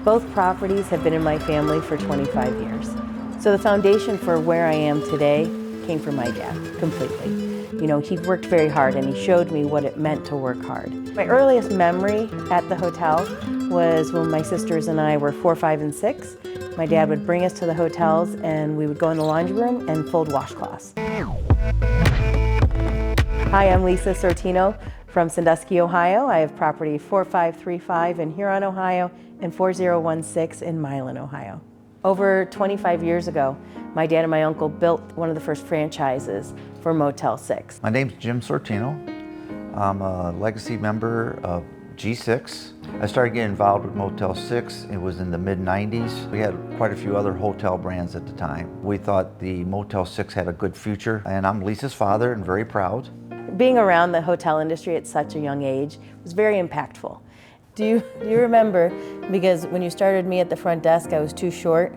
Both properties have been in my family for 25 years. So the foundation for where I am today came from my dad, completely. You know, he worked very hard and he showed me what it meant to work hard. My earliest memory at the hotel was when my sisters and I were 4, 5, and 6. My dad would bring us to the hotels and we would go in the laundry room and fold washcloths. Hi, I'm Lisa Sortino from Sandusky, Ohio. I have property 4535 in Huron, Ohio, and 4016 in Milan, Ohio. Over 25 years ago, my dad and my uncle built one of the first franchises for Motel 6. My name's Jim Sortino. I'm a legacy member of G6. I started getting involved with Motel 6. It was in the mid-90s. We had quite a few other hotel brands at the time. We thought the Motel 6 had a good future, and I'm Lisa's father and very proud. Being around the hotel industry at such a young age was very impactful. Do you remember, because when you started me at the front desk, I was too short.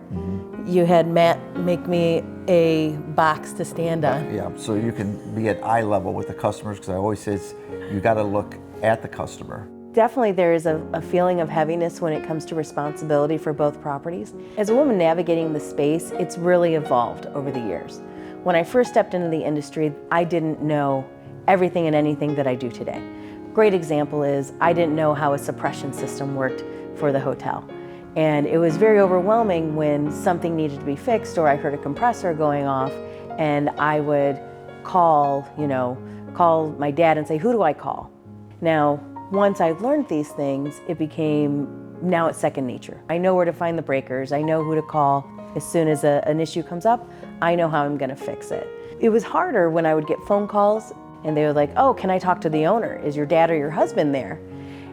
You had Matt make me a box to stand on. Yeah, so you can be at eye level with the customers, because I always say you got to look at the customer. Definitely there is a feeling of heaviness when it comes to responsibility for both properties. As a woman navigating the space, it's really evolved over the years. When I first stepped into the industry, I didn't know everything and anything that I do today. Great example is I didn't know how a suppression system worked for the hotel. And it was very overwhelming when something needed to be fixed or I heard a compressor going off and I would call my dad and say, who do I call? Now, once I learned these things, now it's second nature. I know where to find the breakers. I know who to call. As soon as an issue comes up, I know how I'm gonna fix it. It was harder when I would get phone calls and they were like, oh, can I talk to the owner? Is your dad or your husband there?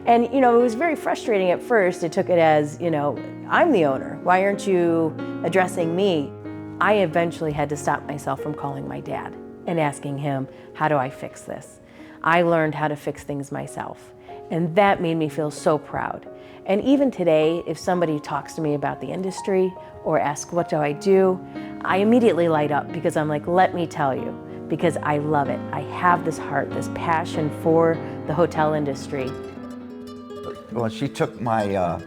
And it was very frustrating at first. It took it as, I'm the owner. Why aren't you addressing me? I eventually had to stop myself from calling my dad and asking him, how do I fix this? I learned how to fix things myself. And that made me feel so proud. And even today, if somebody talks to me about the industry or asks, what do I do? I immediately light up because I'm like, let me tell you, because I love it. I have this heart, this passion for the hotel industry. Well, she took my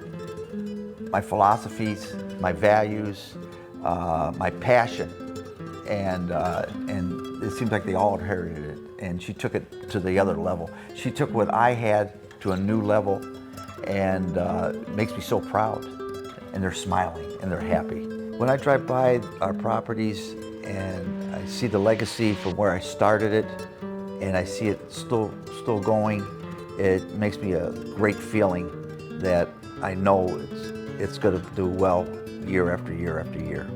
philosophies, my values, my passion, and it seems like they all inherited it. And she took it to the other level. She took what I had to a new level, and it makes me so proud. And they're smiling and they're happy. When I drive by our properties and I see the legacy from where I started it, and I see it still going, it makes me a great feeling that I know it's going to do well year after year after year.